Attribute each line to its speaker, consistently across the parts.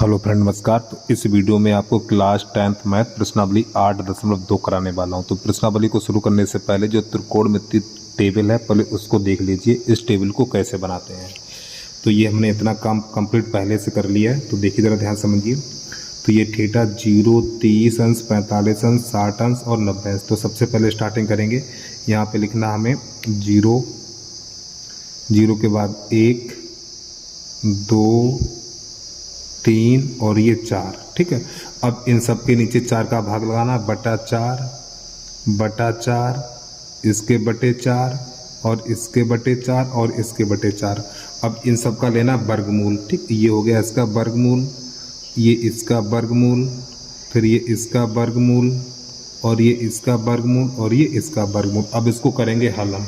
Speaker 1: Hello friend, नमस्कार। तो इस वीडियो में आपको क्लास 10th मैथ प्रश्नावली 8.2 कराने वाला हूं। तो प्रश्नावली को शुरू करने से पहले जो त्रिकोणमिति टेबल है पहले उसको देख लीजिए, इस टेबल को कैसे बनाते हैं। तो ये हमने इतना काम कंप्लीट पहले से कर लिया है। तो देखिए ज़रा ध्यान समझिए। तो ये थीटा 0, 30 अंश, 45 अंश, 60 अंश और 90 अंश। तो सबसे पहले स्टार्टिंग करेंगे। यहाँ पे लिखना हमें 0, 0 के बाद 1, 2, 3 और ये 4। ठीक है। अब इन सब के नीचे 4 का भाग लगाना, बटा 4, इसके बटे 4 और इसके बटे 4 और इसके बटे 4। अब इन सब का लेना वर्गमूल। ठीक, ये हो गया इसका वर्गमूल, ये इसका वर्गमूल, फिर ये इसका वर्गमूल और ये इसका वर्गमूल और ये इसका वर्गमूल। अब इसको करेंगे हल हम।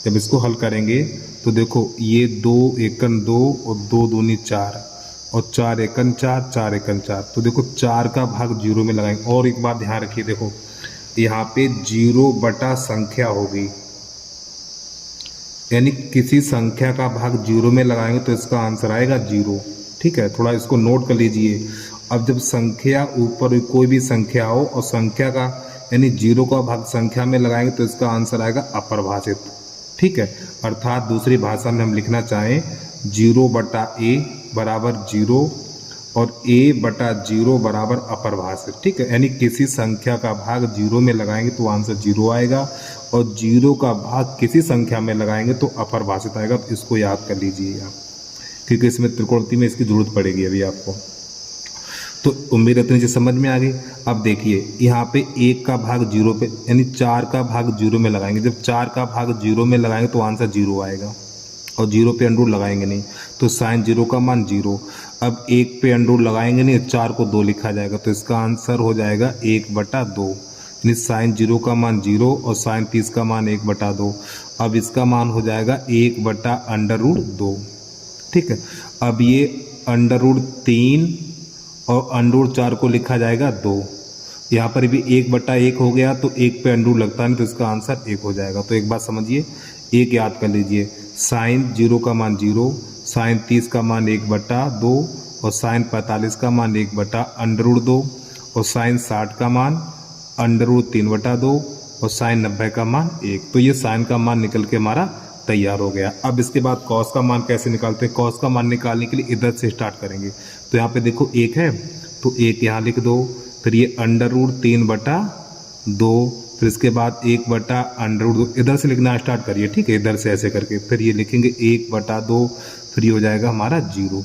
Speaker 1: जब इसको हल करेंगे तो देखो ये 2 एकन 2 और 2 दूनी 4 और 4 एकन 4, 4 एकन 4। तो देखो 4 का भाग 0 में लगाएंगे। और एक बात ध्यान रखिए, देखो यहाँ पे 0 बटा संख्या होगी, यानी किसी संख्या का भाग 0 में लगाएंगे तो इसका आंसर आएगा 0। ठीक है, थोड़ा इसको नोट कर लीजिए। अब जब संख्या ऊपर कोई भी संख्या हो और संख्या का यानी 0 का भाग संख्या में लगाएंगे तो इसका आंसर आएगा अपरिभाषित। ठीक है, अर्थात दूसरी भाषा में हम लिखना चाहें 0 बटा a बराबर 0 और a बटा 0 बराबर अपरिभाषित। ठीक है, यानी किसी संख्या का भाग 0 में लगाएंगे तो आंसर 0 आएगा और 0 का भाग किसी संख्या में लगाएंगे तो अपरिभाषित आएगा। तो इसको याद कर लीजिए आप, क्योंकि इसमें त्रिकोणमिति में इसकी जरूरत पड़ेगी अभी आपको। तो उम्मीद है इतनी चीज समझ में आ गई। अब देखिए यहाँ पे 1 का भाग 0 पे यानी 4 का भाग 0 में लगाएंगे। जब 4 का भाग 0 में लगाएंगे तो आंसर 0 आएगा और 0 पे अंडर लगाएंगे नहीं, तो साइन 0 का मान 0। अब 1 पे अंडर लगाएंगे नहीं, 4 को 2 लिखा जाएगा, तो इसका आंसर हो जाएगा 1/2, यानी साइन 0 का मान 0 और साइन 30 का मान 1/2। अब इसका मान हो जाएगा 1/√2। ठीक है, अब ये √3 और √4 को लिखा जाएगा 2। यहाँ पर भी 1/1 हो गया, तो 1 पे अंडर लगता नहीं, तो इसका आंसर 1 हो जाएगा। तो एक बात समझिए, 1 याद कर लीजिए, साइन 0 का मान 0, साइन 30 का मान 1/2 और साइन 45 का मान 1/√2 और साइन 60 का मान √3/2 और साइन 90 का मान 1। तो ये साइन का मान निकल के हमारा तैयार हो गया। अब इसके बाद कॉस का मान कैसे निकालते हैं? कॉस का मान निकालने के लिए इधर से स्टार्ट करेंगे। तो यहाँ पे देखो 1 है, तो 1 यहाँ लिख दो, फिर ये √3/2, फिर इसके बाद 1/√2। इधर से लिखना स्टार्ट करिए। ठीक है, इधर से ऐसे करके फिर ये लिखेंगे 1/2, फिर ये हो जाएगा हमारा 0।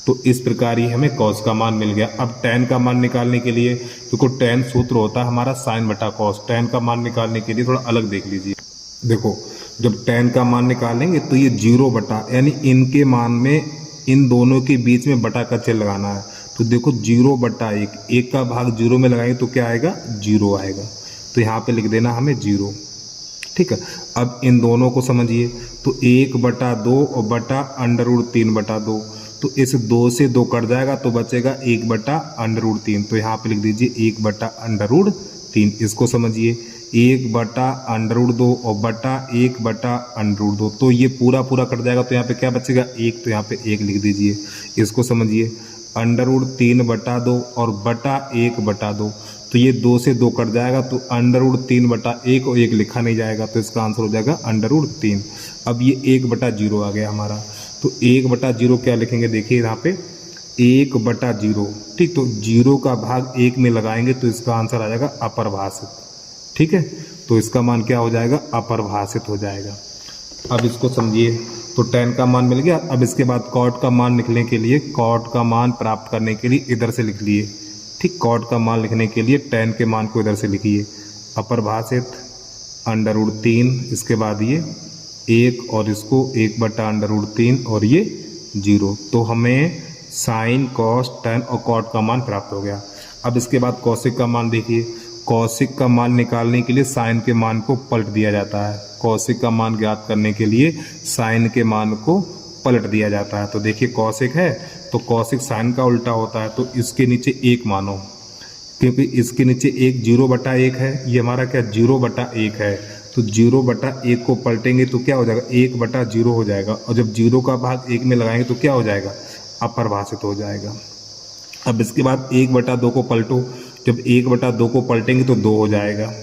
Speaker 1: तो इस प्रकार ही हमें कॉस का मान मिल गया। अब tan का मान निकालने के लिए देखो tan सूत्र होता है हमारा साइन बटा कॉस। tan का मान निकालने के लिए थोड़ा अलग देख लीजिए। देखो जब tan का मान निकालेंगे तो ये 0 बटा यानी इनके मान में इन दोनों के बीच में बटा का चिन्ह लगाना है। तो देखो 0/1, 1 का भाग 0 में लगाएंगे तो क्या आएगा? 0 आएगा। तो यहाँ पे लिख देना हमें 0। ठीक है, अब इन दोनों को समझिए, तो 1/2 और बटा √3/2। तो इस 2 से 2 कट जाएगा तो बचेगा 1/√3। तो यहाँ पे लिख दीजिए 1/√3। इसको समझिए 1/√2 और बटा 1/√2। तो ये पूरा कट जाएगा, तो यहाँ पे क्या बचेगा? 1। तो यहाँ पे 1 लिख दीजिए। इसको समझिए √3/2 और बटा 1/2। तो ये 2 से 2 कट जाएगा, तो √3/1 और 1 लिखा नहीं जाएगा, तो इसका आंसर हो जाएगा √3। अब ये 1/0 आ गया हमारा। तो 1/0 क्या लिखेंगे? देखिए यहाँ पे 1/0। ठीक, तो 0 का भाग 1 में लगाएंगे तो इसका आंसर आ जाएगा अपरिभाषित। ठीक है, तो इसका मान क्या हो जाएगा? अपरिभाषित हो जाएगा। अब इसको समझिए, तो tan का मान मिल गया। अब इसके बाद cot का मान लिखने के लिए, cot का मान प्राप्त करने के लिए इधर से लिख लिए। ठीक, cot का मान लिखने के लिए tan के मान को इधर से लिखिए, अपरिभाषित √3, इसके बाद ये 1 और इसको 1/√3 और ये 0। तो हमें साइन कॉस tan और cot का मान प्राप्त हो गया। अब इसके बाद कौशिक का मान देखिए। कौशिक का मान निकालने के लिए साइन के मान को पलट दिया जाता है। कौशिक का मान ज्ञात करने के लिए साइन के मान को पलट दिया जाता है। तो देखिए कौशिक है तो कौशिक साइन का उल्टा होता है, तो इसके नीचे 1 मानो, क्योंकि इसके नीचे 1 0/1 है। ये हमारा क्या 0/1 है, तो 0/1 को पलटेंगे तो क्या हो जाएगा? 1/0 हो जाएगा। और जब 0 का भाग 1 में लगाएंगे तो क्या हो जाएगा? अपरिभाषित हो जाएगा। अब इसके बाद 1/2 को पलटो, जब 1/2 को पलटेंगे तो 2 हो जाएगा।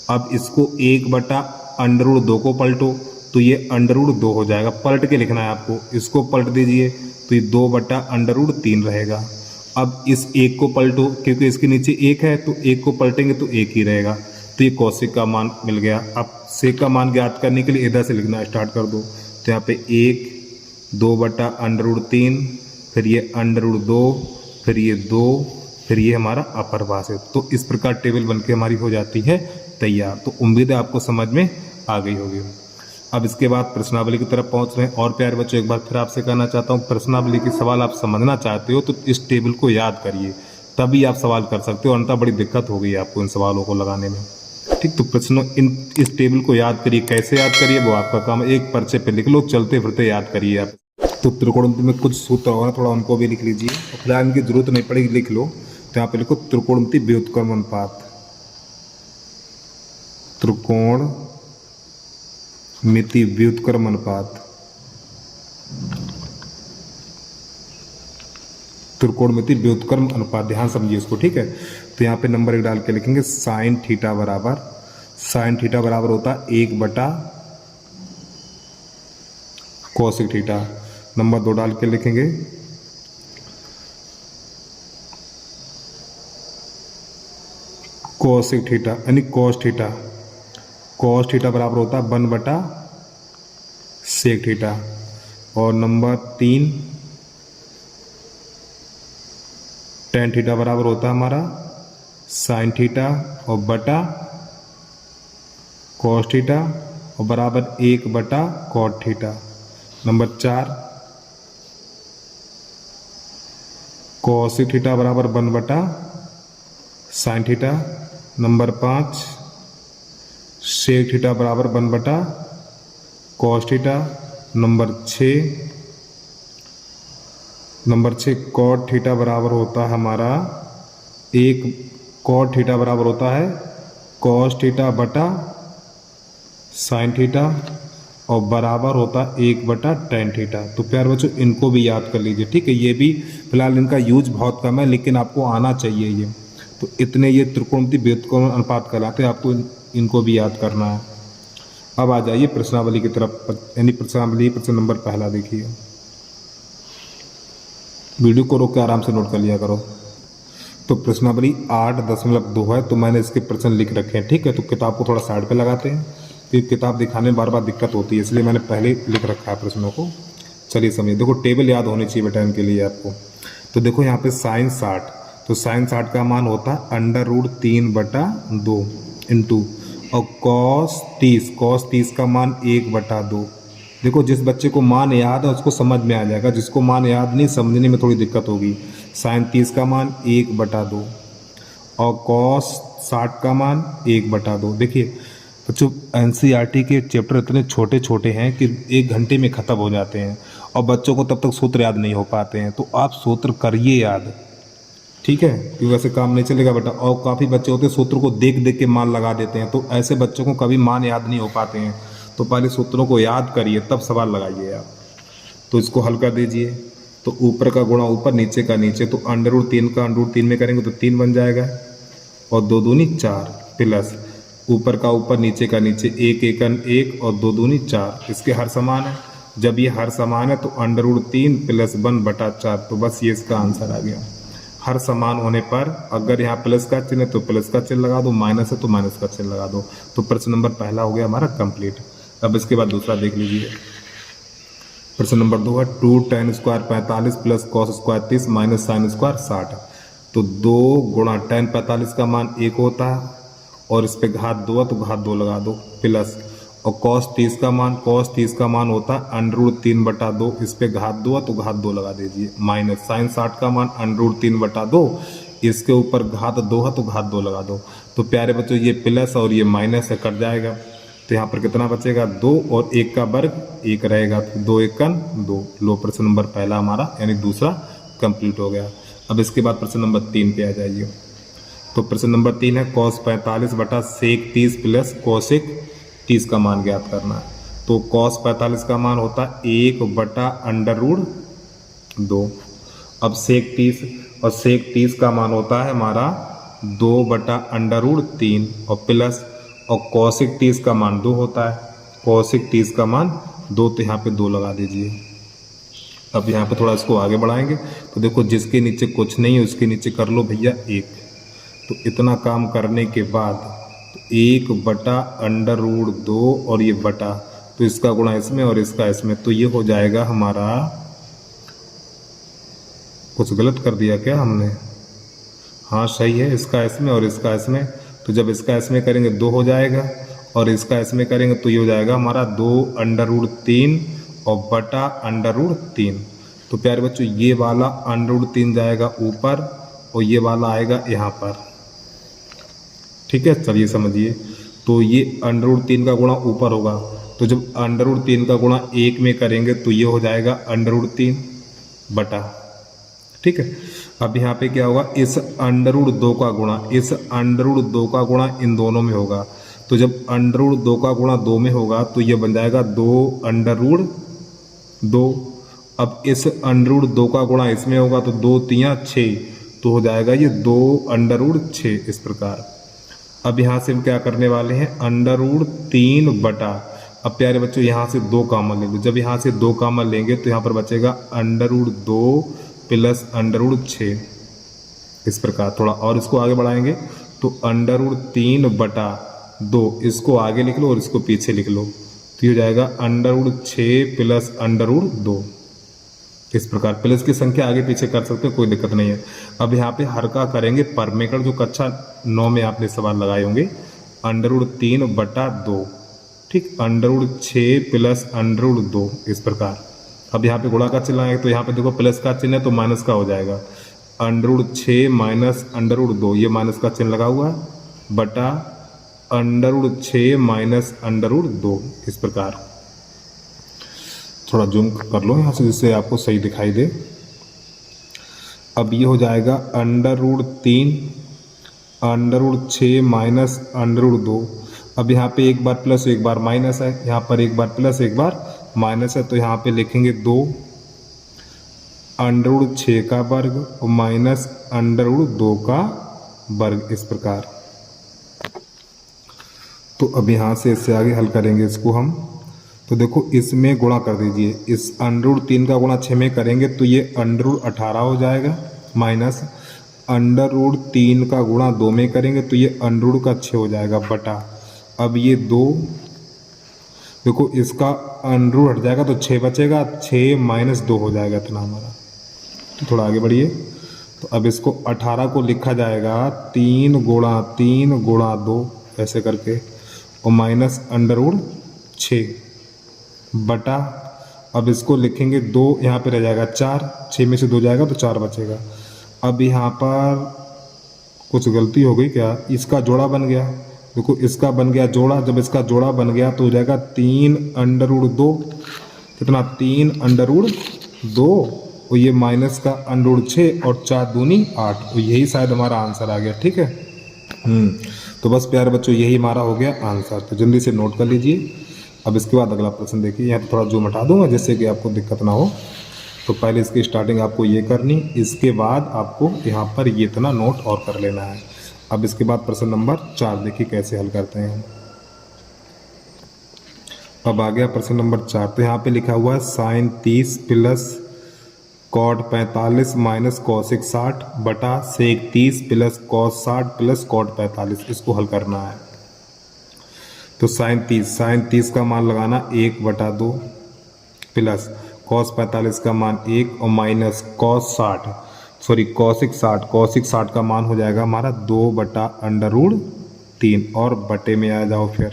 Speaker 1: अब इसको 1/√2 को पलटो तो ये √2 हो जाएगा, पलट के लिखना है आपको। इसको पलट दीजिए तो ये 2/√3 रहेगा। अब इस 1 को पलटो, क्योंकि इसके नीचे 1 है तो 1 को पलटेंगे तो 1 ही रहेगा, तो ये कौशिक का मान मिल गया। अब सेक का मान ज्ञात करने के लिए इधर से लिखना स्टार्ट कर दो, तो यहाँ पे 1, 2/√3, फिर ये √2, फिर ये 2, फिर ये हमारा अपर भाषित। तो इस प्रकार टेबल बनके हमारी हो जाती है तैयार। तो उम्मीद है आपको समझ में आ गई होगी। अब इसके बाद प्रश्नावली की तरफ पहुंच रहे हैं। और प्यारे बच्चों, एक बार फिर आपसे कहना चाहता हूं, प्रश्नावली के सवाल आप समझना चाहते हो तो इस टेबल को याद करिए, तभी आप सवाल कर सकते हो, अन्यथा बड़ी दिक्कत हो गई आपको इन सवालों को लगाने में। ठीक, तो प्रश्नों इस टेबल को याद करिए। कैसे याद करिए वो आपका काम है, एक पर्चे पे लिख लो, चलते फिरते याद करिए आप। तो त्रिकोणमिति में कुछ सूत्र होगा, थोड़ा उनको भी लिख लीजिए, और फिलहाल इनकी जरूरत नहीं पड़ेगी, लिख लो। तो यहाँ पे लिखो त्रिकोणमिति व्युत्क्रम अनुपात, त्रिकोण मिति व्युत्क्रम अनुपात, त्रिकोणमिति व्युत्क्रम अनुपात, ध्यान समझिए इसको, ठीक है। तो यहाँ पे नंबर 1 डाल के लिखेंगे साइन थीटा बराबर होता है 1/ कोसिक थीटा। नंबर 2 डाल के लिखेंगे कोसिक थीटा यानी कॉस थीटा बराबर होता है 1/ सेक थीटा। और नंबर 3 टेन थीटा बराबर होता है हमारा साइन थीटा और बटा कॉस थीटा और बराबर 1/ cot theta. Number 4 cosec theta बराबर 1/ sine theta. Number 5 sec theta बराबर 1/ cos theta. Number 6 cot theta बराबर होता है हमारा कॉट थीटा बराबर होता है कॉस थीटा बटा साइन थीटा और बराबर होता है 1/ टेन थीटा। तो प्यारे बच्चों इनको भी याद कर लीजिए, ठीक है। ये भी फिलहाल इनका यूज बहुत कम है, लेकिन आपको आना चाहिए ये। तो इतने ये त्रिकोणमिति व्युत्क्रम अनुपात कहलाते हैं, आपको इनको भी याद करना है। अब आ जाइए प्रश्नावली की तरफ, यानी प्रश्नावली प्रश्न नंबर पहला देखिए। वीडियो को रोक के आराम से नोट कर लिया करो। तो प्रश्नावली 8.2 है, तो मैंने इसके प्रश्न लिख रखे हैं, ठीक है। तो किताब को थोड़ा साइड पे लगाते हैं, क्योंकि किताब दिखाने में बार बार दिक्कत होती है, इसलिए मैंने पहले लिख रखा है प्रश्नों को। चलिए समझिए, देखो टेबल याद होनी चाहिए बेटा इनके लिए आपको। तो देखो यहाँ पे साइन 60, तो साइन 60 का मान होता है √3/2 इंटू और कॉस 30 का मान 1/2। देखो जिस बच्चे को मान याद है उसको समझ में आ जाएगा, जिसको मान याद नहीं समझने में थोड़ी दिक्कत होगी। साइन 30 का मान 1/2 और कॉस 60 का मान 1/2। देखिए बच्चों एनसीईआरटी के चैप्टर इतने छोटे छोटे हैं कि 1 घंटे में ख़त्म हो जाते हैं, और बच्चों को तब तक सूत्र याद नहीं हो पाते हैं। तो आप सूत्र करिए याद, ठीक है, क्योंकि वैसे काम नहीं चलेगा बेटा। और काफ़ी बच्चे होते हैं सूत्रों को देख देख के मान लगा देते हैं, तो ऐसे बच्चों को कभी मान याद नहीं हो पाते हैं। तो पहले सूत्रों को याद करिए तब सवाल लगाइए आप। तो इसको हल कर दीजिए, तो ऊपर का गुणा ऊपर, नीचे का नीचे, तो √3 का √3 में करेंगे तो 3 बन जाएगा, और 2 दूनी 4 प्लस ऊपर का ऊपर, नीचे का नीचे, 1 एकन 1 और 2 दूनी 4। इसके हर समान है, जब ये हर समान है तो √3 + 1/4। तो बस ये इसका आंसर आ गया। हर समान होने पर अगर यहाँ प्लस का चिन्ह है तो प्लस का चिन्ह लगा दो, माइनस है तो माइनस का चिन्ह लगा दो। तो प्रश्न नंबर पहला हो गया हमारा कंप्लीट। अब इसके बाद दूसरा देख लीजिए। प्रश्न नंबर 2 है 2 tan² 45 + cos² 30 - sin² 60। तो 2 गुणा tan 45 का मान 1 होता है, और इस पे घात 2 है तो घात 2 लगा दो, प्लस और cos 30 का मान होता है √3/2, इस पे घात 2 है तो घात 2 लगा दीजिए, माइनस sin 60 का मान √3/2, इसके ऊपर घात 2 है तो घात 2 लगा दो। तो प्यारे बच्चों ये प्लस और ये माइनस है, कट जाएगा, तो यहाँ पर कितना बचेगा 2 और 1 का वर्ग 1 रहेगा, तो 2 एकन 2। लो प्रश्न नंबर पहला हमारा यानी दूसरा कंप्लीट हो गया। अब इसके बाद प्रश्न नंबर 3 पे आ जाइए। तो प्रश्न नंबर 3 है cos 45 बटा sec 30 प्लस cosec 30 का मान ज्ञात करना है। तो cos 45 का मान होता है 1/√2। अब sec 30 और सेक 30 का मान होता है हमारा 2/√3 और प्लस और कॉसिक 30 का मान 2 होता है। कॉसिक 30 का मान 2, तो यहाँ पे 2 लगा दीजिए। अब यहाँ पे थोड़ा इसको आगे बढ़ाएंगे तो देखो जिसके नीचे कुछ नहीं है उसके नीचे कर लो भैया 1। तो इतना काम करने के बाद 1/√2 और ये बटा, तो इसका गुणा इसमें और इसका इसमें, तो ये हो जाएगा हमारा, कुछ गलत कर दिया क्या हमने? हाँ सही है, इसका इसमें और इसका इसमें। तो जब इसका इसमें करेंगे 2 हो जाएगा और इसका इसमें करेंगे तो ये हो जाएगा हमारा 2/√3 और बटा √3। तो प्यारे बच्चों ये वाला √3 जाएगा ऊपर और ये वाला आएगा यहाँ पर। ठीक है, चलिए समझिए। तो ये √3 का गुणा ऊपर होगा, तो जब √3 का गुणा 1 में करेंगे तो ये हो जाएगा √3 बटा। ठीक है, अब यहाँ पे क्या होगा, इस √2 का गुणा इस √2 का गुणा इन दोनों में होगा। तो जब √2 का गुणा 2 में होगा तो ये बन जाएगा 2/2। अब इस √2 का गुणा इसमें होगा तो 2 3 6, तो हो जाएगा ये 2/6 इस प्रकार। अब यहाँ से हम क्या करने वाले हैं, √3 बटा। अब प्यारे बच्चों यहाँ से 2 कॉमन ले लो। जब यहाँ से 2 कॉमन लेंगे तो यहाँ पर बचेगा √2 प्लस √6 इस प्रकार। थोड़ा और इसको आगे बढ़ाएंगे तो √3 बटा 2, इसको आगे लिख लो और इसको पीछे लिख लो, तो ये हो जाएगा √6 प्लस √2 इस प्रकार। प्लस की संख्या आगे पीछे कर सकते हो, कोई दिक्कत नहीं है। अब यहाँ पे हर का करेंगे परमेकड़, जो कक्षा 9 में आपने सवाल लगाए होंगे, √3 बटा 2। ठीक, √6 प्लस √2 इस प्रकार। अब यहाँ पे गुणा का चिन्ह आएगा तो यहाँ पे देखो प्लस का चिन्ह है तो माइनस का हो जाएगा, √6 माइनस √2, ये माइनस का चिन्ह लगा हुआ है, बटा √6 माइनस √2 इस प्रकार। थोड़ा जूम कर लो यहाँ से जिससे आपको सही दिखाई दे। अब ये हो जाएगा √3 √6 माइनस √2। अब यहाँ पे एक बार प्लस एक बार माइनस है, यहाँ पर एक बार प्लस एक बार माइनस है, तो यहाँ पे लिखेंगे 2 √6 का वर्ग और माइनस √2 का वर्ग इस प्रकार। तो अब यहाँ से इससे आगे हल करेंगे इसको हम। तो देखो इसमें गुणा कर दीजिए, इस √3 का गुणा 6 में करेंगे तो ये √18 हो जाएगा, माइनस √3 का गुणा 2 में करेंगे तो ये √6 हो जाएगा, बटा। अब ये 2, देखो इसका √ हट जाएगा तो 6 बचेगा, 6 माइनस 2 हो जाएगा इतना हमारा। तो थोड़ा आगे बढ़िए। तो अब इसको 18 को लिखा जाएगा 3 गुणा 2 ऐसे करके, और माइनस √6 बटा। अब इसको लिखेंगे 2, यहाँ पे रह जाएगा 4, 6 में से 2 जाएगा तो 4 बचेगा। अब यहाँ पर कुछ गलती हो गई क्या, इसका जोड़ा बन गया, देखो इसका बन गया जोड़ा। जब इसका जोड़ा बन गया तो हो जाएगा 3/2, कितना 3/2, और ये माइनस का √6 और 4 दूनी 8, और यही शायद हमारा आंसर आ गया। ठीक है, तो बस प्यारे बच्चों यही हमारा हो गया आंसर। तो जल्दी से नोट कर लीजिए। अब इसके बाद अगला प्रश्न देखिए, यहाँ तो थोड़ा जूम हटा दूंगा जिससे कि आपको दिक्कत ना हो। तो पहले इसकी स्टार्टिंग आपको ये करनी, इसके बाद आपको यहाँ पर ये इतना नोट और कर लेना है। अब इसके बाद प्रश्न नंबर 4 देखिए कैसे हल करते हैं। अब आ गया प्रश्न नंबर 4। तो यहाँ पे लिखा हुआ है sin 30 plus cot 45 minus cosec 60 बटा sec 30 plus cos 60 plus cot 45, इसको हल करना है। तो sin 30 का मान लगाना 1/2 प्लस cos 45 का मान 1 और माइनस cosec 60 का मान हो जाएगा हमारा 2/√3 और बटे में आ जाओ फिर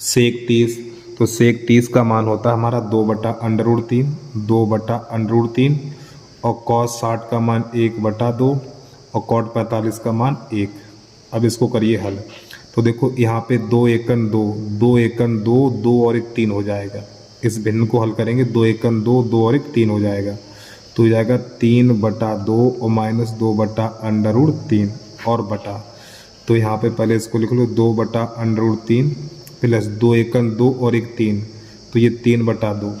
Speaker 1: sec 30। तो sec 30 का मान होता है हमारा 2/√3 और cos 60 का मान 1/2 और cot 45 का मान 1। अब इसको करिए हल। तो देखो यहाँ पे 2 एकन 2 2 और 1 3 हो जाएगा। इस भिन्न को हल करेंगे, 2 एकन 2 2 और 1 3 हो जाएगा, तो हो जाएगा 3/2 और माइनस 2/√3 और बटा। तो यहाँ पे पहले इसको लिख लो 2/√3 प्लस 2 एकन 2 और 1 3, तो ये 3/2।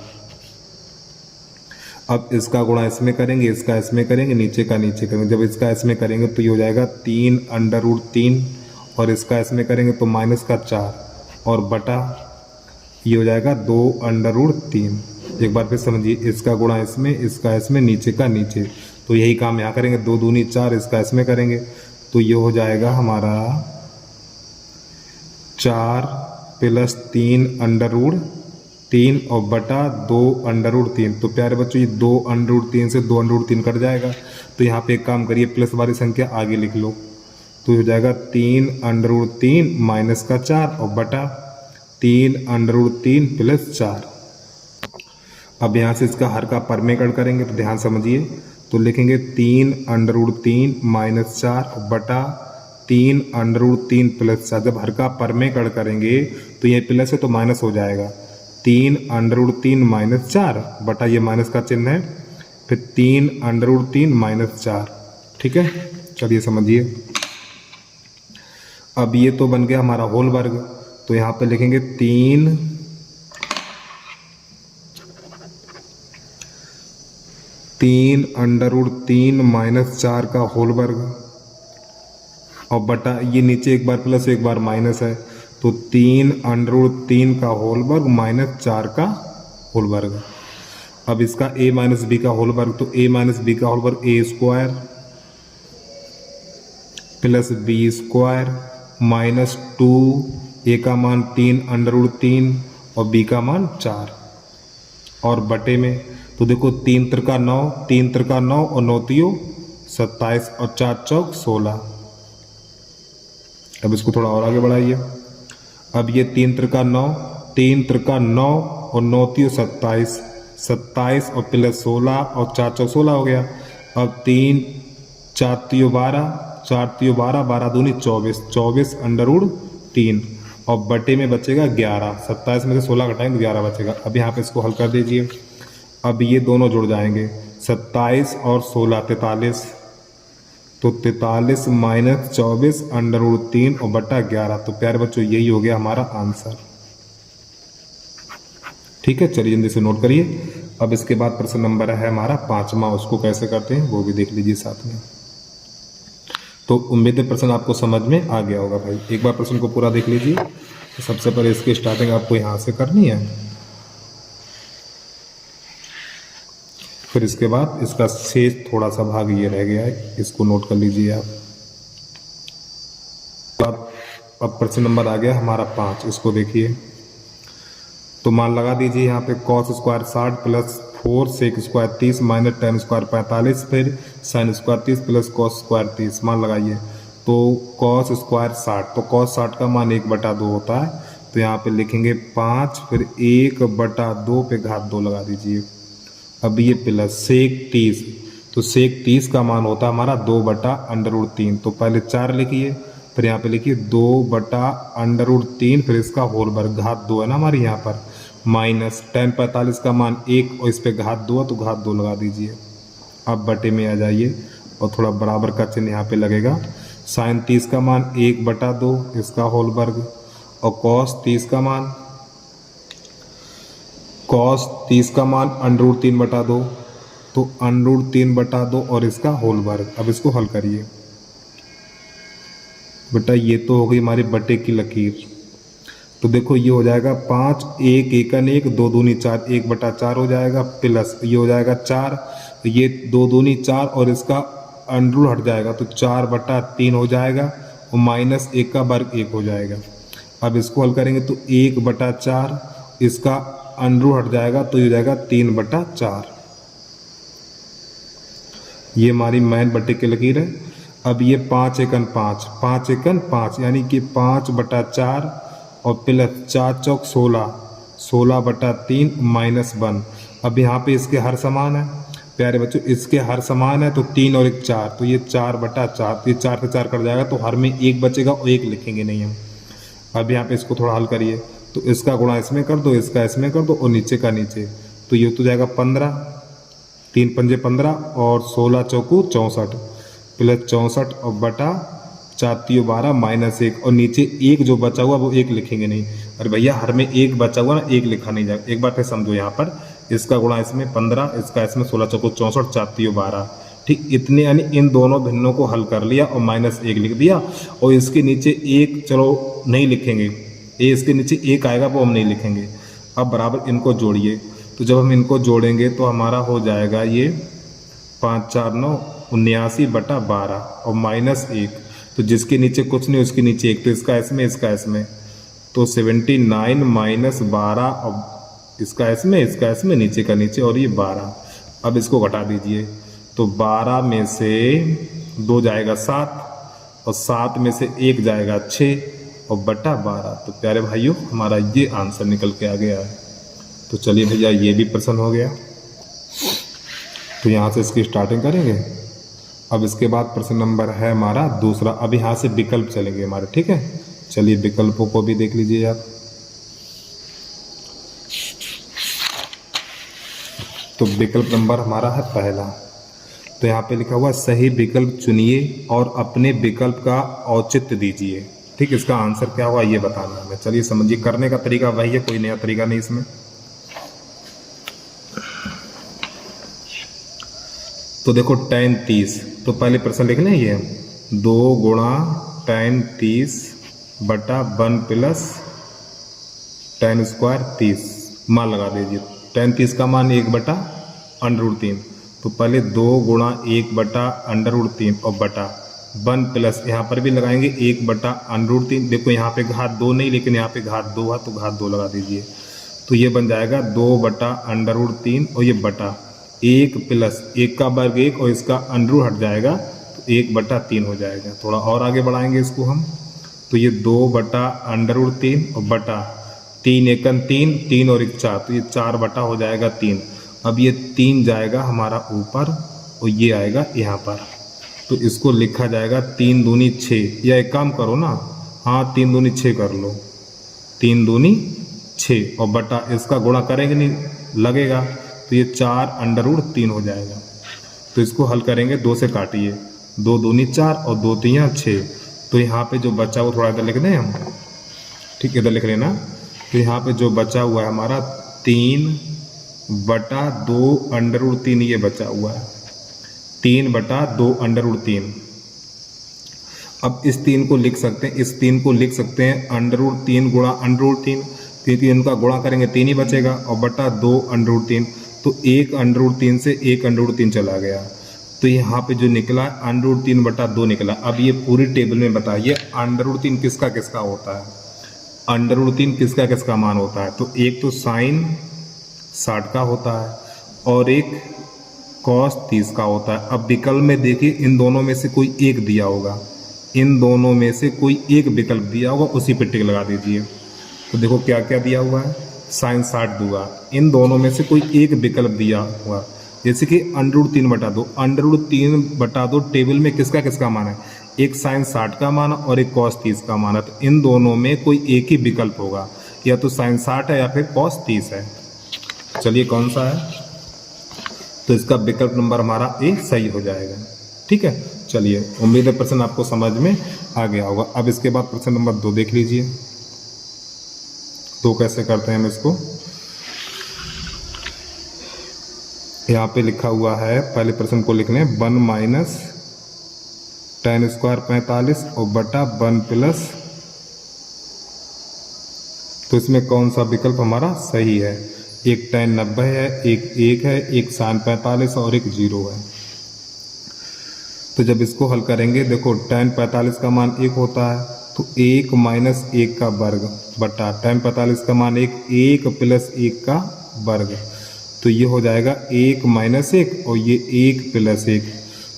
Speaker 1: अब इसका गुणा इसमें करेंगे, इसका इसमें करेंगे, नीचे का नीचे करेंगे। जब इसका इसमें करेंगे तो ये हो जाएगा 3√3 और इसका इसमें करेंगे तो माइनस का 4 और बटा ये हो जाएगा 2√3। एक बार फिर समझिए, इसका गुणा इसमें, इसका इसमें, नीचे का नीचे, तो यही काम यहाँ करेंगे। 2 दूनी 4, इसका इसमें करेंगे तो ये हो जाएगा हमारा 4 + 3√3 और बटा 2√3। तो प्यारे बच्चों, ये 2√3 से 2√3 कट जाएगा। तो यहाँ पे एक काम करिए, प्लस वाली संख्या आगे लिख लो, तो हो जाएगा 3√3 माइनस का 4 और बटा 3√3 + 4। अब यहाँ से इसका हर का परमेकड़ करेंगे, तो ध्यान समझिए, तो लिखेंगे 3√3 माइनस 4 बटा 3√3 + 4। जब हर का परमेकड़ करेंगे तो ये प्लस है तो माइनस हो जाएगा। 3√3 माइनस 4 बटा ये माइनस का चिन्ह है, फिर 3√3 माइनस 4। ठीक है, चलिए समझिए। अब ये तो बन गया हमारा होल वर्ग, तो यहाँ पे लिखेंगे 3√3 माइनस 4 का होल वर्ग और बटा ये नीचे एक बार प्लस एक बार माइनस है, तो 3√3 का होल वर्ग माइनस 4 का होल वर्ग। अब इसका a माइनस बी का होल वर्ग, तो a माइनस बी का होल वर्ग a² plus b² minus 2, a का मान 3√3 और b का मान 4 और बटे में, तो देखो 3 त्रिका 9, 3 त्रिका 9 और 9 तियो 27 और 4 चौक 16। अब इसको थोड़ा और आगे बढ़ाइए। अब ये 3 त्रिका 9, 3 त्रिका 9 और 9 तियो 27, 27 और प्लस 16 और 4 चौक 16 हो गया। अब 3 4 तियो 12, 4 तियो 12, 12 दूनी 24, 24√3 और बटे में बचेगा 11। 27 में से 16 घटाएंगे तो 11 बचेगा। अब यहाँ पे इसको हल कर दीजिए। अब ये दोनों जुड़ जाएंगे, 27 और 16 43, तो 43 माइनस 24√3 और बटा 11। तो प्यारे बच्चों, यही हो गया हमारा आंसर। ठीक है, चलिए जल्दी से नोट करिए। अब इसके बाद प्रश्न नंबर है हमारा 5वां, उसको कैसे करते हैं वो भी देख लीजिए साथ में। तो उम्मीद है प्रश्न आपको समझ में आ गया होगा भाई। एक बार प्रश्न को पूरा देख लीजिए। तो सबसे पहले इसकी स्टार्टिंग आपको यहाँ से करनी है, फिर इसके बाद इसका शेष थोड़ा सा भाग ये रह गया है, इसको नोट कर लीजिए आप। अब प्रश्न नंबर आ गया हमारा 5, इसको देखिए। तो मान लगा दीजिए यहाँ पे cos² 60 plus 4 sec² 30 minus tan² 45 फिर sin² 30 प्लस cos² 30। मान लगाइए, तो cos² 60, तो cos 60 का मान 1/2 होता है, तो यहाँ पे लिखेंगे 5 फिर 1/2 पे घात 2 लगा दीजिए। अब ये प्लस sec 30, तो sec 30 का मान होता है हमारा 2/√3। तो पहले 4 लिखिए, फिर यहाँ पे लिखिए 2/√3 फिर इसका होल वर्ग, घात 2 है ना हमारी यहाँ पर, माइनस tan 45 का मान 1 और इस पे घात 2 है तो घात 2 लगा दीजिए। अब बटे में आ जाइए और थोड़ा बराबर का चिन्ह यहाँ पे लगेगा। sin 30 का मान 1/2 इसका होल वर्ग और cos 30 का मान √3/2, तो √3/2 और इसका होल वर्ग। अब इसको हल करिए बेटा, ये तो हो गई हमारी बटे की लकीर। तो देखो ये हो जाएगा 5, 1 एकन 1, 2 दूनी 4, 1/4 हो जाएगा, प्लस ये हो जाएगा 4, ये 2 दूनी 4 और इसका अंडर हट जाएगा तो 4/3 हो जाएगा और माइनस 1 का वर्ग 1 हो जाएगा। अब इसको हल करेंगे तो 1/4, इसका अंडर हट जाएगा तो ये हो जाएगा 3/4। ये हमारी मैन बटे की लकीर है। अब ये 5 एकन 5, 5 एकन 5 यानी कि 5/4 और प्लस 4 चौक 16, 16/3 माइनस 1। अब यहाँ पे इसके हर समान है प्यारे बच्चों, इसके हर समान है तो 3 और 1 4, तो ये 4/4, तो ये 4 से 4 कट जाएगा तो हर में 1 बचेगा और 1 लिखेंगे नहीं हम। अब यहाँ पे इसको थोड़ा हल करिए, तो इसका गुणा इसमें कर दो, इसका इसमें कर दो और नीचे का नीचे, तो ये तो जाएगा 15, 3 पंजे 15 और 16 चौकू 64 प्लस 64 और बटा 4 तियो 12 माइनस 1 और नीचे 1 जो बचा हुआ वो 1 लिखेंगे नहीं। अरे भैया हर में 1 बचा हुआ ना, 1 लिखा नहीं जाएगा। एक बार फिर समझो यहाँ पर इसका गुणा इसमें 15, इसका इसमें 16 चौको 64, 4 तियो 12, ठीक। इतने यानी इन दोनों भिन्नों को हल कर लिया और -1 लिख दिया, और इसके नीचे 1 चलो नहीं लिखेंगे, ये इसके नीचे 1 आएगा वो हम नहीं लिखेंगे। अब बराबर इनको जोड़िए, तो जब हम इनको जोड़ेंगे तो हमारा हो जाएगा ये 5 4 9 79/12 और -1, तो जिसके नीचे कुछ नहीं उसके नीचे 1, तो इसका इसमें इसका इसमें, तो 79 - 12 और इसका इसमें नीचे का नीचे और ये 12। अब इसको घटा दीजिए, तो 12 में से 2 जाएगा 7 और 7 में से 1 जाएगा 6 और बटा 12। तो प्यारे भाइयों हमारा ये आंसर निकल के आ गया है। तो चलिए भैया ये भी प्रश्न हो गया, तो यहाँ से इसकी स्टार्टिंग करेंगे। अब इसके बाद प्रश्न नंबर है हमारा दूसरा। अब यहाँ से विकल्प चलेंगे हमारे, ठीक है। चलिए विकल्पों को भी देख लीजिए आप। तो विकल्प नंबर हमारा है पहला, तो यहाँ पे लिखा हुआ सही विकल्प चुनिए और अपने विकल्प का औचित्य दीजिए, ठीक। इसका आंसर क्या हुआ ये बताना है। चलिए समझिए, करने का तरीका वही है, कोई नया तरीका नहीं इसमें। तो देखो tan 30, तो पहले प्रश्न लिख लें ये 2 गुणा tan 30 बटा 1 प्लस tan स्क्वायर 30, मान लगा दीजिए। tan 30 का मान 1/√3, तो पहले 2 गुणा 1/√3 और बटा 1 प्लस यहाँ पर भी लगाएंगे 1/√3। देखो यहाँ पे घात 2 नहीं, लेकिन यहाँ पे घात 2 है, तो घात 2 लगा दीजिए, तो ये बन जाएगा 2/√3 और ये बटा 1 प्लस 1 का वर्ग 1 और इसका अंडर हट जाएगा, तो 1/3 हो जाएगा। थोड़ा और आगे बढ़ाएंगे इसको हम, तो ये 2/√3 और बटा 3 एकन 3, 3 और 1 4, तो ये 4 बटा हो जाएगा 3। अब ये 3 जाएगा हमारा ऊपर और ये आएगा यहाँ पर, तो इसको लिखा जाएगा 3 दूनी 6, या एक काम करो ना, हाँ 3 दूनी 6 कर लो, 3 दूनी 6 और बटा इसका गुणा करेंगे नहीं लगेगा, तो ये 4/√3 हो जाएगा। तो इसको हल करेंगे, 2 से काटिए, 2 दूनी 4 और 2 तियां 6, तो यहाँ पे जो बचा वो थोड़ा इधर लिख दें हम, ठीक, इधर लिख लेना। तो यहाँ पे जो बचा हुआ है हमारा 3/2√3 ये बचा हुआ है, 3/2√3। अब इस 3 को लिख सकते हैं, इस 3 को लिख सकते हैं √3 गुणा √3, क्योंकि इनका गुणा करेंगे 3 ही बचेगा, और बटा 2/√3, तो 1/√3 से 1/√3 चला गया, तो यहाँ पे जो निकला √3/2 निकला। अब ये पूरी टेबल में बताइए √3 किसका किसका होता है, √3 किसका किसका मान होता है। तो एक तो sin 60 का होता है और एक cos 30 का होता है। अब विकल्प में देखिए इन दोनों में से कोई एक दिया होगा, इन दोनों में से कोई एक विकल्प दिया होगा, उसी पे टिक लगा दीजिए। तो देखो क्या क्या दिया हुआ है, sin 60 दूंगा, इन दोनों में से कोई एक विकल्प दिया हुआ, जैसे कि √3/2, √3/2 टेबल में किसका किसका मान है, एक sin 60 का मान और एक cos 30 का मान है, तो इन दोनों में कोई एक ही विकल्प होगा, या तो sin 60 है या फिर cos 30 है। चलिए कौन सा है, तो इसका विकल्प नंबर हमारा ए सही हो जाएगा, ठीक है। चलिए उम्मीद है प्रश्न आपको समझ में आ गया होगा। अब इसके बाद प्रश्न नंबर 2 देख लीजिए, तो कैसे करते हैं हम इसको। यहाँ पे लिखा हुआ है, पहले प्रश्न को लिख लें 1 - tan स्क्वायर 45 और बटा 1 प्लस, तो इसमें कौन सा विकल्प हमारा सही है, एक tan 90 है, एक 1 है, एक sin 45 और एक 0 है। तो जब इसको हल करेंगे, देखो tan 45 का मान 1 होता है, तो 1 - 1 का वर्ग बटा tan 45 का मान 1 प्लस 1 का वर्ग, तो ये हो जाएगा 1 - 1 और ये 1 प्लस 1,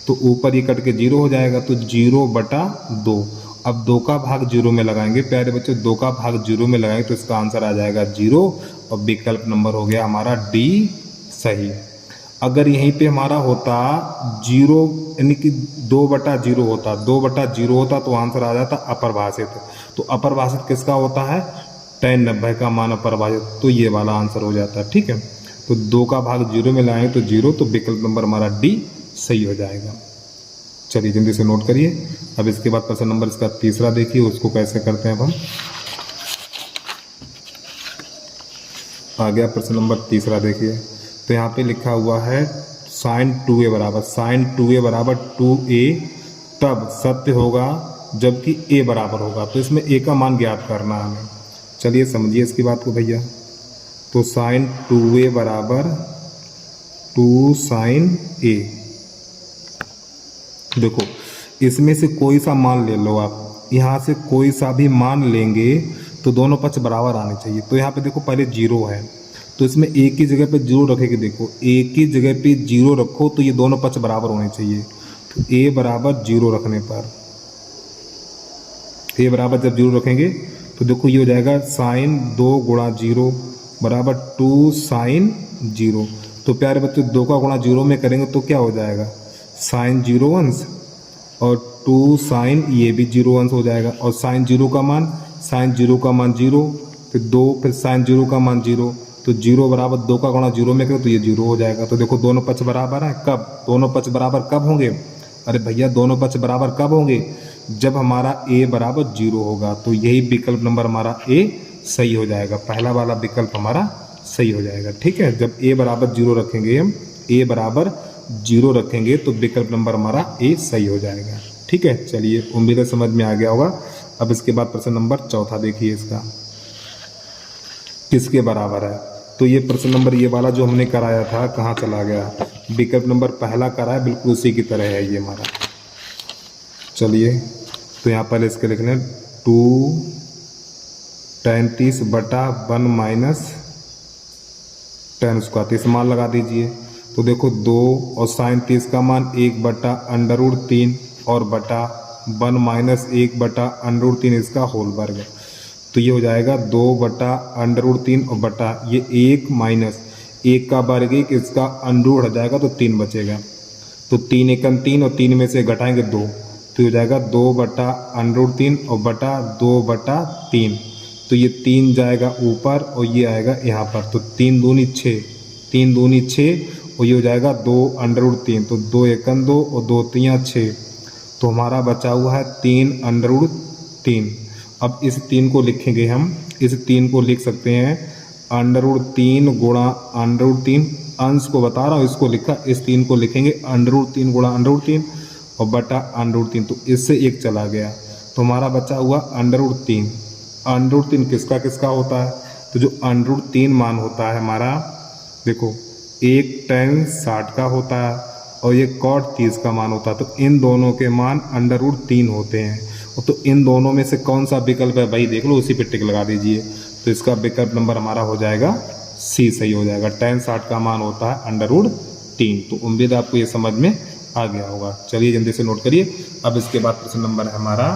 Speaker 1: तो ऊपर ये कट के 0 हो जाएगा, तो 0/2। अब 2 का भाग 0 में लगाएंगे प्यारे बच्चों, 2 का भाग 0 में लगाएंगे तो इसका आंसर आ जाएगा 0 और विकल्प नंबर हो गया हमारा डी सही। अगर यहीं पे हमारा होता 0 यानी कि 2/0 होता, 2/0 होता तो आंसर आ जाता अपरिभाषित। तो अपरिभाषित किसका होता है, tan 90 का मान अपरिभाषित, तो ये वाला आंसर हो जाता है, ठीक है। तो 2 का भाग 0 में लाएं तो 0, तो विकल्प नंबर हमारा डी सही हो जाएगा। चलिए जल्दी से नोट करिए। अब इसके बाद प्रश्न नंबर इसका तीसरा देखिए, उसको कैसे करते हैं अब हम। आ गया प्रश्न नंबर तीसरा, देखिए तो यहाँ पे लिखा हुआ है साइन 2a बराबर, साइन 2a बराबर 2a तब सत्य होगा जबकि a बराबर होगा। तो इसमें a का मान ज्ञात करना है हमें। चलिए समझिए इसकी बात को भैया। तो साइन 2a बराबर 2 साइन a, देखो इसमें से कोई सा मान ले लो आप, यहाँ से कोई सा भी मान लेंगे तो दोनों पक्ष बराबर आने चाहिए। तो यहाँ पे देखो पहले जीरो है, तो इसमें एक की जगह पे जीरो रखेगी, देखो एक की जगह पे जीरो रखो तो ये दोनों पक्ष बराबर होने चाहिए। तो a बराबर जीरो रखने पर, a बराबर जब जीरो रखेंगे तो देखो ये हो जाएगा साइन 2 गुणा जीरो बराबर 2 साइन जीरो। तो प्यारे बच्चों 2 का गुणा जीरो में करेंगे तो क्या हो जाएगा, साइन जीरो अंश और 2 साइन, ये भी जीरो अंश हो जाएगा। और साइन जीरो का मान, साइन जीरो का मान जीरो, फिर 2, फिर साइन जीरो का मान जीरो। तो जीरो बराबर 2 का गुणा जीरो में करें तो ये जीरो हो जाएगा। तो देखो दोनों पक्ष बराबर हैं। कब दोनों पक्ष बराबर कब होंगे, अरे भैया दोनों पक्ष बराबर कब होंगे, जब हमारा a बराबर जीरो होगा। तो यही विकल्प नंबर हमारा a सही हो जाएगा, पहला वाला विकल्प हमारा सही हो जाएगा। ठीक है, जब a बराबर जीरो रखेंगे, हम a बराबर जीरो रखेंगे तो विकल्प नंबर हमारा a सही हो जाएगा। ठीक है, चलिए उम्मीद है समझ में आ गया होगा। अब इसके बाद प्रश्न नंबर चौथा देखिए, इसका किसके बराबर है। तो ये प्रश्न नंबर ये वाला जो हमने कराया था कहाँ चला गया, विकल्प नंबर पहला करा है, बिल्कुल उसी की तरह है ये हमारा। चलिए तो यहाँ पर इसके लिखने 2 tan 30 बटा 1 माइनस tan स्क्वायर, 30 मान लगा दीजिए। तो देखो 2 और साइन 30 का मान 1 बटा अंडर 3 और बटा 1 माइनस 1 बटा अंडर 3 इसका होल वर्ग। तो ये हो जाएगा 2 बटा अंडर 3 और बटा ये 1 माइनस 1 का वर्ग 1, इसका अंडर हट जाएगा तो 3 बचेगा। तो 3 एकम 3 और 3 में से घटाएंगे 2, तो हो जाएगा 2 बटा अंडर 3 और बटा 2 बटा 3। तो ये 3 जाएगा ऊपर और ये आएगा यहाँ पर। तो 3 दूनी 6, 3 दूनी 6 और ये हो जाएगा 2 अंडर 3। तो 2 एकम 2 और 2 3 6। तो हमारा बचा हुआ है 3 अंडर 3। अब इस 3 को लिखेंगे हम, इस 3 को लिख सकते हैं अंडर 3 गुणा अंडर 3, अंश को बता रहा हूँ इसको लिखा, इस 3 को लिखेंगे अंडर 3 गुणा अंडर 3 और बटा अंडर 3। तो इससे एक चला गया तो हमारा बचा हुआ अंडर 3। अंडर 3 किसका किसका होता है, तो जो अंडर 3 मान होता है हमारा, देखो एक tan 60 का होता है और ये cot 30 का मान होता है। तो इन दोनों के मान अंडर 3 होते हैं। तो इन दोनों में से कौन सा विकल्प है भाई देख लो, उसी पे टिक लगा दीजिए। तो इसका विकल्प नंबर हमारा हो जाएगा सी सही हो जाएगा। tan 60 का मान होता है अंडर 3। तो उम्मीद आपको ये समझ में आ गया होगा। चलिए जल्दी से नोट करिए। अब इसके बाद प्रश्न नंबर है हमारा,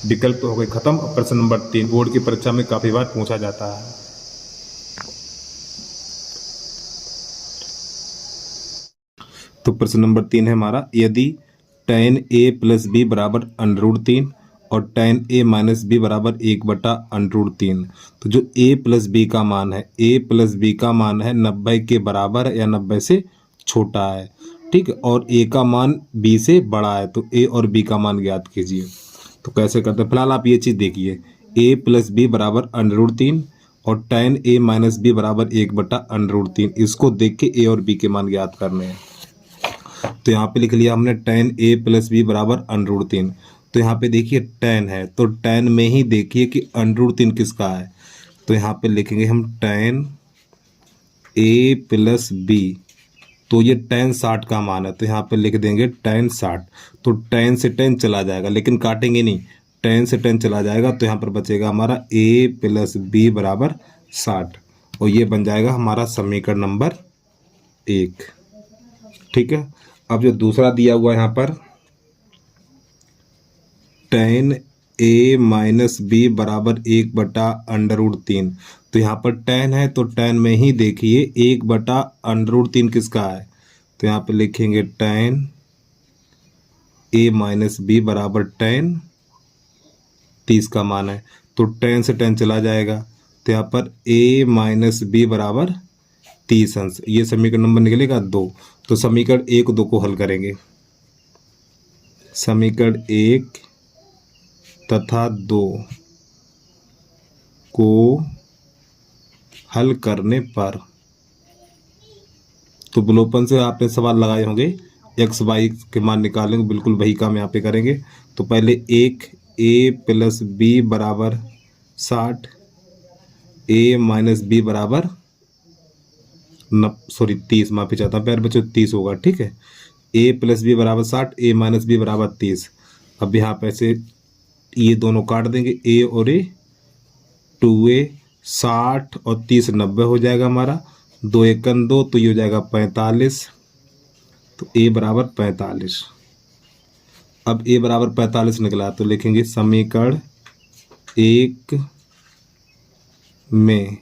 Speaker 1: विकल्प तो हो गए खत्म। प्रश्न नंबर 3 बोर्ड की परीक्षा में काफी बार पूछा जाता है। तो प्रश्न नंबर 3 है हमारा, यदि tan a प्लस बी बराबर अंडर 3 और tan a माइनस बी बराबर 1 बटा अंडर 3, तो जो a प्लस बी का मान है, a प्लस बी का मान है 90 के बराबर है या 90 से छोटा है। ठीक है, और a का मान b से बड़ा है। तो a और b का मान ज्ञात कीजिए। तो कैसे करते हैं, फिलहाल आप ये चीज़ देखिए, a प्लस बी बराबर अंडर 3 और tan a माइनस बी बराबर 1 बटा अंडर 3, इसको देख के a और b के मान ज्ञात करने हैं। तो यहाँ पे लिख लिया हमने tan a प्लस बी बराबर अंडर 3। तो यहाँ पे देखिए tan है, तो tan में ही देखिए कि अंडर 3 किसका है। तो यहाँ पे लिखेंगे हम tan a प्लस बी, तो ये tan 60 का मान है। तो यहाँ पे लिख देंगे tan 60। तो tan से tan चला जाएगा, लेकिन काटेंगे नहीं, tan से tan चला जाएगा। तो यहाँ पर बचेगा हमारा a प्लस बी बराबर 60 और ये बन जाएगा हमारा समीकरण नंबर 1। ठीक है, अब जो दूसरा दिया हुआ है यहाँ पर tan a माइनस बी बराबर 1 बटा अंडर 3, तो यहाँ पर tan है तो tan में ही देखिए 1 बटा अंडर 3 किसका है। तो यहाँ पे लिखेंगे tan a माइनस बी बराबर tan 30 का मान है। तो tan से tan चला जाएगा, तो यहाँ पर a माइनस बी बराबर 30 अंश, ये समीकरण नंबर निकलेगा 2। तो समीकरण 1 2 को हल करेंगे, समीकरण 1 तथा 2 को हल करने पर तो विलोपन से आपने सवाल लगाए होंगे, एक्स वाई के मान निकालेंगे, बिल्कुल वही काम यहाँ पे करेंगे। तो पहले एक ए प्लस बी बराबर 60, ए माइनस बी बराबर 30, माफी चाहता हूँ प्यारे बच्चों, 30 होगा, ठीक है। ए प्लस बी बराबर 60, ए माइनस बी बराबर 30। अब यहाँ पे से ये दोनों काट देंगे, ए और ए, 2a 60 और 30 90 हो जाएगा हमारा, 2 एकन 2, तो ये हो जाएगा 45। तो a बराबर 45। अब a बराबर 45 निकला तो लिखेंगे समीकरण 1 में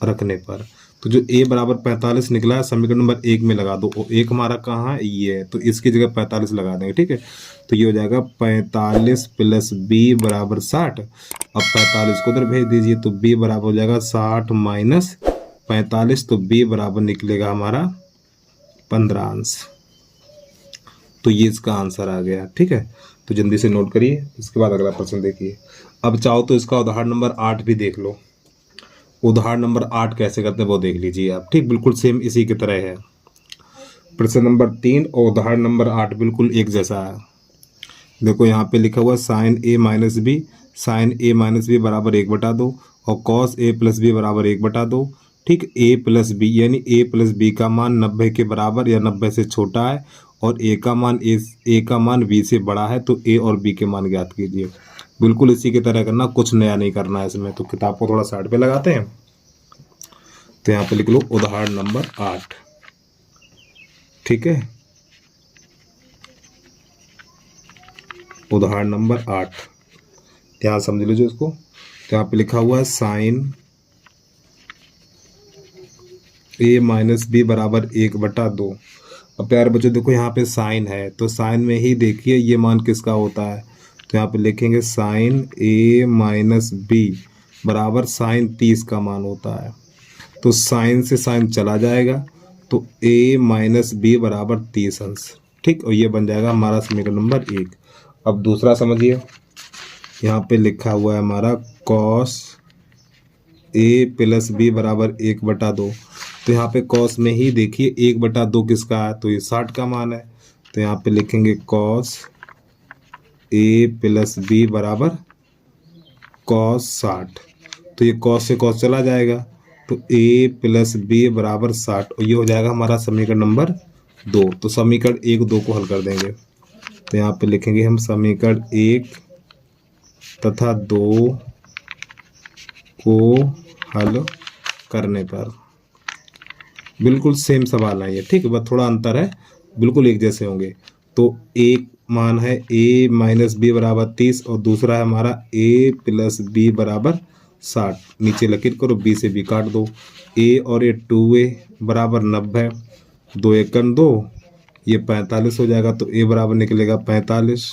Speaker 1: रखने पर, तो जो a बराबर 45 निकला है समीकरण नंबर 1 में लगा दो, और एक हमारा कहाँ है, ये है, तो इसकी जगह 45 लगा देंगे, ठीक है। तो ये हो जाएगा 45 प्लस b बराबर 60। अब 45 को उधर भेज दीजिए, तो b बराबर हो जाएगा 60 माइनस 45, तो b बराबर निकलेगा हमारा 15 अंश। तो ये इसका आंसर आ गया, ठीक है। तो जल्दी से नोट करिए, इसके बाद अगला प्रश्न देखिए। अब चाहो तो इसका उदाहरण नंबर 8 भी देख लो। उदाहरण नंबर 8 कैसे करते हैं वो देख लीजिए आप, ठीक, बिल्कुल सेम इसी की तरह है। प्रश्न नंबर 3 और उदाहरण नंबर 8 बिल्कुल एक जैसा है। देखो यहाँ पे लिखा हुआ साइन ए माइनस बी, साइन ए माइनस बी बराबर 1/2 और कॉस ए प्लस बी बराबर 1/2, ठीक। ए प्लस बी यानी ए प्लस बी का मान 90 के बराबर या 90 से छोटा है, और ए का मान बी से बड़ा है, तो ए और बी के मान ज्ञात कीजिए। बिल्कुल इसी की तरह करना, कुछ नया नहीं करना है इसमें। तो किताब को थोड़ा साइड पे लगाते हैं, तो यहाँ पे लिख लो उदाहरण नंबर 8, ठीक है। उदाहरण नंबर 8 ध्यान समझ लीजिए इसको। तो यहाँ पे लिखा हुआ है साइन ए माइनस बी बराबर 1/2। अब प्यारे बच्चों देखो यहाँ पे साइन है, तो साइन में ही देखिए ये मान किसका होता है। तो यहाँ पे लिखेंगे साइन ए माइनस बी बराबर साइन 30 का मान होता है। तो साइन से साइन चला जाएगा, तो a माइनस बी बराबर 30 अंश, ठीक। और ये बन जाएगा हमारा समीकरण नंबर 1। अब दूसरा समझिए, यहाँ पे लिखा हुआ है हमारा कॉस a प्लस बी बराबर 1/2। तो यहाँ पे कॉस में ही देखिए 1/2 किसका है, तो ये 60 का मान है। तो यहाँ पे लिखेंगे कॉस a प्लस बी बराबर कॉस 60। तो ये कॉस से कॉस चला जाएगा, तो a प्लस बी बराबर 60, और ये हो जाएगा हमारा समीकरण नंबर 2। तो समीकरण 1 2 को हल कर देंगे। तो यहाँ पे लिखेंगे हम समीकरण 1 तथा 2 को हल करने पर बिल्कुल सेम सवाल है ये, ठीक है, बस थोड़ा अंतर है, बिल्कुल एक जैसे होंगे। तो एक मान है a माइनस बी बराबर 30, और दूसरा है हमारा a प्लस बी बराबर 60। नीचे लकीर करो, b से b काट दो, a और a 2a बराबर 90, 2 एकन 2, ये 45 हो जाएगा। तो a बराबर निकलेगा 45।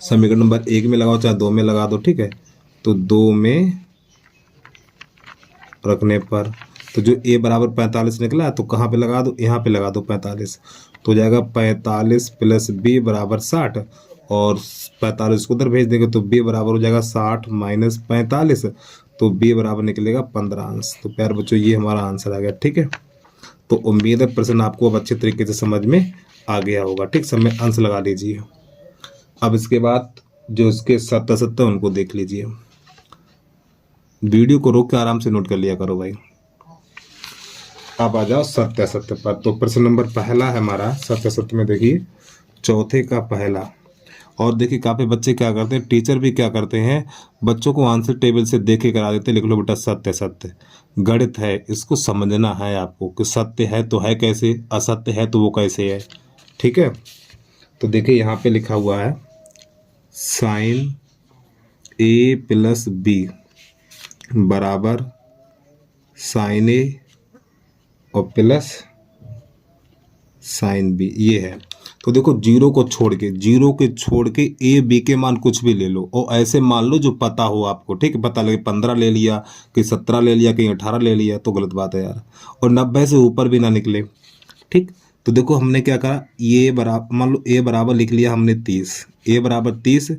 Speaker 1: समीकरण नंबर 1 में लगाओ चाहे 2 में लगा दो, ठीक है। तो 2 में रखने पर, तो जो a बराबर 45 निकला तो कहाँ पे लगा दो, यहाँ पे लगा दो 45। तो हो जाएगा 45 प्लस b बराबर 60, और 45 को उधर भेज देंगे, तो b बराबर हो जाएगा 60 माइनस 45, तो b बराबर निकलेगा 15 अंश। तो प्यारे बच्चों ये हमारा आंसर आ गया, ठीक है। तो उम्मीद है प्रश्न आपको अब अच्छे तरीके से समझ में आ गया होगा, ठीक। सब में अंश लगा लीजिए। अब इसके बाद जो इसके सत्य उनको देख लीजिए। वीडियो को रोक के आराम से नोट कर लिया करो भाई। अब आ जाओ सत्य पर। तो प्रश्न नंबर पहला है हमारा सत्य में, देखिए चौथे का पहला। और देखिए काफी बच्चे क्या करते हैं, टीचर भी क्या करते हैं, बच्चों को आंसर टेबल से देख के करा देते हैं, लिख लो बेटा सत्य। गणित है, इसको समझना है आपको कि सत्य है तो है कैसे, असत्य है तो वो कैसे है, ठीक है। तो देखिए यहाँ पे लिखा हुआ है साइन ए प्लस बी बराबर साइन ए और प्लस साइन बी, ये है। तो देखो जीरो के छोड़ के ए बी के मान कुछ भी ले लो, और ऐसे मान लो जो पता हो आपको, ठीक है। पता लगे 15 ले लिया, कहीं 17 ले लिया, कहीं 18 ले लिया, तो गलत बात है यार। और 90 से ऊपर भी ना निकले, ठीक। तो देखो हमने क्या करा, ये बराबर मान लो ए बराबर लिख लिया हमने 30, ए बराबर 30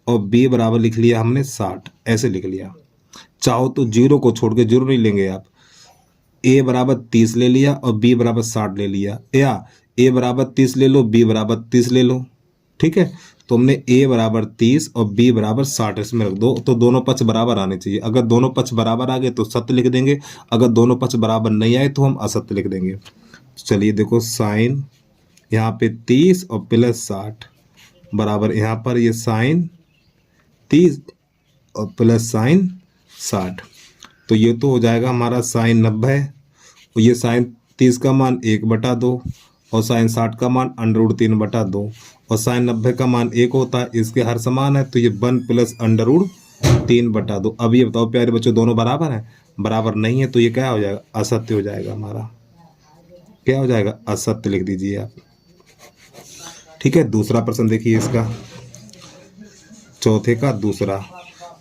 Speaker 1: और बी बराबर लिख लिया हमने 60, ऐसे लिख लिया। चाहो तो जीरो को छोड़ के, जीरो नहीं लेंगे आप, ए बराबर 30 ले लिया और बी बराबर 60 ले लिया, या ए बराबर 30 ले लो, बी बराबर 30 ले लो, ठीक है। तो हमने ए बराबर 30 और बी बराबर 60 इसमें रख दो, तो दोनों पक्ष बराबर आने चाहिए। अगर दोनों पक्ष बराबर आ गए तो सत्य लिख देंगे, अगर दोनों पक्ष बराबर नहीं आए तो हम असत्य लिख देंगे। चलिए देखो, साइन यहाँ पे 30 और प्लस 60 बराबर यहाँ पर ये साइन 30 और प्लस साइन 60, तो ये तो हो जाएगा हमारा साइन 90 और ये साइन 30 का मान 1/2 और साइन 60 का मान √3/2 और साइन 90 का मान 1 होता है, इसके हर समान है, तो ये 1 + √3/2। अब ये बताओ प्यारे बच्चों, दोनों बराबर हैं? बराबर नहीं है, तो ये क्या हो जाएगा? असत्य हो जाएगा हमारा। क्या हो जाएगा? असत्य लिख दीजिए आप, ठीक है। दूसरा प्रश्न देखिए इसका, चौथे का दूसरा।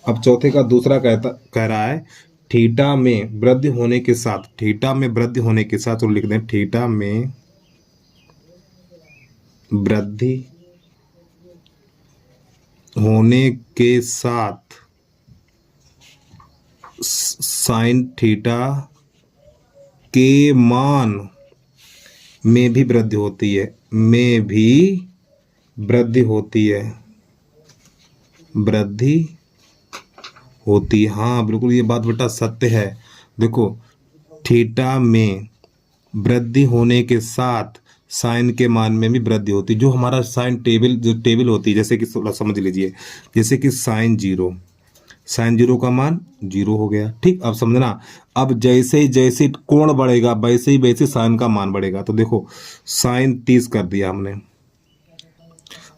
Speaker 1: अब चौथे का दूसरा कह रहा है थीटा में वृद्धि होने के साथ, थीटा में वृद्धि होने के साथ, और लिख दें थीटा में वृद्धि होने के साथ साइन थीटा के मान में भी वृद्धि होती है, में भी वृद्धि होती है, वृद्धि होती, हाँ बिल्कुल ये बात बेटा सत्य है। देखो, थीटा में वृद्धि होने के साथ साइन के मान में भी वृद्धि होती, जो हमारा साइन टेबल, जो टेबल होती है, जैसे कि समझ लीजिए, जैसे कि साइन 0 का मान 0 हो गया, ठीक। अब समझना, अब जैसे जैसे कोण बढ़ेगा वैसे ही वैसे साइन का मान बढ़ेगा। तो देखो, साइन 30 कर दिया हमने,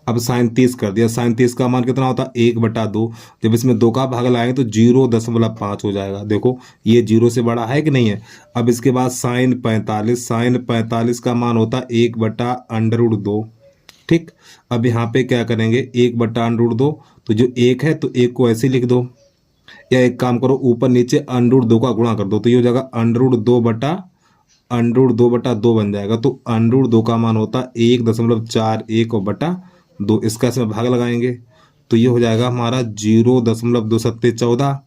Speaker 1: अब साइन 30 कर दिया, साइन 30 का मान कितना होता है? 1/2। जब इसमें 2 का भाग लाएंगे तो 0.5 हो जाएगा। देखो ये 0 से बड़ा है कि नहीं है। अब इसके बाद साइन 45, साइन 45 का मान होता है 1/√2, ठीक। अब यहाँ पे क्या करेंगे? 1/√2, तो जो 1 है तो 1 को ऐसे लिख दो, या एक काम करो, ऊपर नीचे √2 का गुणा कर दो, तो ये हो जाएगा √2/2 बन जाएगा। तो √2 का मान होता है 1.41/2। इसका इसमें भाग लगाएंगे तो ये हो जाएगा हमारा 0.2714,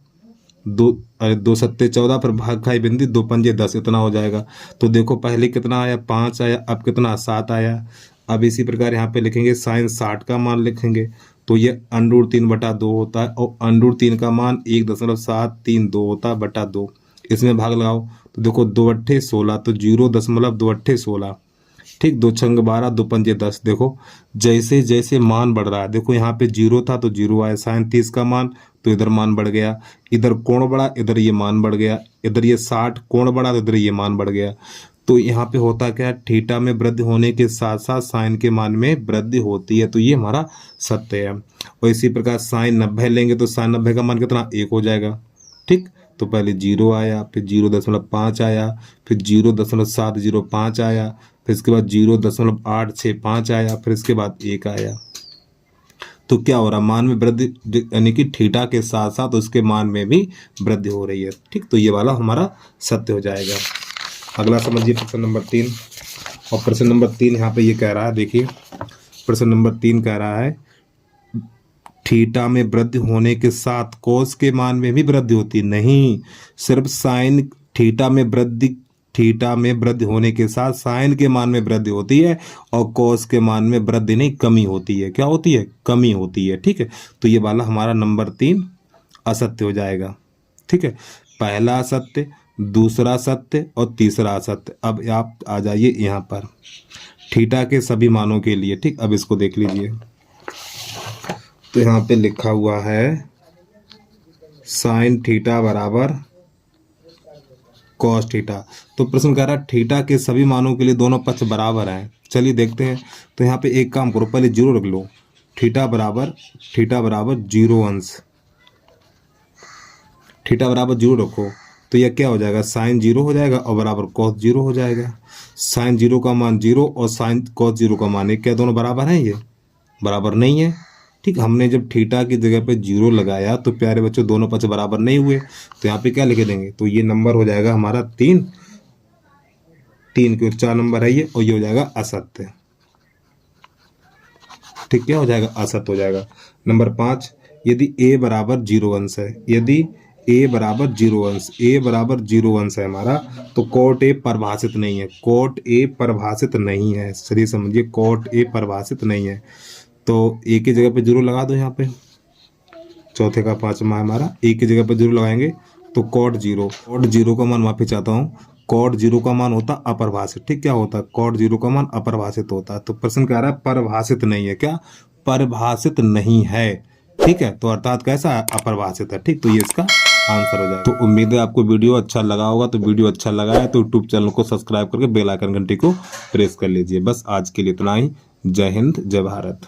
Speaker 1: 2 पर भाग खाई बिंदी 2 पंजे 10, इतना हो जाएगा। तो देखो पहले कितना आया? 5 आया, अब कितना? 7 आया। अब इसी प्रकार यहाँ पे लिखेंगे साइन 60 का मान लिखेंगे, तो ये √3/2 होता है, और √3 का मान 1.732 होता है बटा 2। इसमें भाग लगाओ तो देखो 2 अट्ठे 16, तो 0.2 अट्ठे 16, ठीक। 2 छंग 12, 2 पंजे 10। देखो जैसे जैसे मान बढ़ रहा है, देखो यहाँ पे 0 था तो 0 आया, साइन 30 का मान, तो इधर मान बढ़ गया, इधर कोण बढ़ा, इधर ये मान बढ़ गया, इधर ये 60 कोण बढ़ा तो इधर ये मान बढ़ गया। तो यहाँ पे होता क्या है? थीटा में वृद्धि होने के साथ साथ साइन के मान में वृद्धि होती है, तो ये हमारा सत्य है। और इसी प्रकार साइन 90 लेंगे तो साइन 90 का मान कितना? 1 हो जाएगा, ठीक। तो पहले 0 आया, फिर 0.5 आया, फिर 0.705 आया, फिर इसके बाद 0.865 आया, फिर इसके बाद 1 आया। तो क्या हो रहा? मान में वृद्धि, यानी कि थीटा के साथ साथ उसके मान में भी वृद्धि हो रही है, ठीक। तो ये वाला हमारा सत्य हो जाएगा। अगला समझिए प्रश्न नंबर 3। और प्रश्न नंबर 3 यहाँ पे ये कह रहा है, देखिए प्रश्न नंबर 3 कह रहा है थीटा में वृद्धि होने के साथ कोस के मान में भी वृद्धि होती नहीं, सिर्फ साइन थीटा में वृद्धि होने के साथ साइन के मान में वृद्धि होती है, और कोस के मान में वृद्धि नहीं, कमी होती है। क्या होती है? कमी होती है, ठीक है। तो ये वाला हमारा नंबर 3 असत्य हो जाएगा, ठीक है। पहला असत्य, दूसरा सत्य और तीसरा असत्य। अब आप आ जाइए यहाँ पर थीटा के सभी मानों के लिए, ठीक। अब इसको देख लीजिए, तो यहाँ पे लिखा हुआ है साइन थीटा बराबर कॉस थीटा। तो प्रश्न कह रहा है थीटा के सभी मानों के लिए दोनों पक्ष बराबर हैं। चलिए देखते हैं। तो यहाँ पे एक काम करो, पहले 0 रख लो, थीटा बराबर 0 अंश, थीटा बराबर 0 रखो, तो यह क्या हो जाएगा? साइन 0 हो जाएगा और बराबर कॉस 0 हो जाएगा। साइन 0 का मान 0 और साइन कॉस 0 का मान 1, क्या दोनों बराबर हैं? ये बराबर नहीं है, ठीक। हमने जब थीटा की जगह पे 0 लगाया तो प्यारे बच्चों दोनों पक्ष बराबर नहीं हुए, तो यहाँ पे क्या लिख देंगे? तो ये नंबर हो जाएगा हमारा 3 के 4 नंबर है ये, और ये हो जाएगा असत्य, ठीक। क्या हो जाएगा? असत्य हो जाएगा। नंबर 5, यदि a बराबर 0 अंश है, यदि ए बराबर 0 अंश, ए बराबर 0 अंश है हमारा, तो कॉट ए परिभाषित नहीं है, कॉट ए परिभाषित नहीं है। चलिए समझिए, कॉट ए परिभाषित नहीं है, तो ए की जगह पे 0 लगा दो। यहाँ पे चौथे का 5वां है हमारा, ए की जगह पे 0 लगाएंगे तो कॉट 0, कॉट 0 का मान माफी चाहता हूँ, कॉट 0 का मान होता अपरिभाषित। ठीक, क्या होता है, कॉट 0 का मान अपरिभाषित होता है। तो प्रश्न कह रहा है परिभाषित नहीं है, क्या परिभाषित नहीं है। ठीक है, तो अर्थात कैसा है, अपरिभाषित है। ठीक, तो ये इसका आंसर हो जाएगा। तो उम्मीद है आपको वीडियो अच्छा लगा होगा। तो वीडियो अच्छा लगा है तो यूट्यूब चैनल को सब्सक्राइब करके बेल आइकन घंटी को प्रेस कर लीजिए। बस आज के लिए इतना ही। जय हिंद, जय भारत।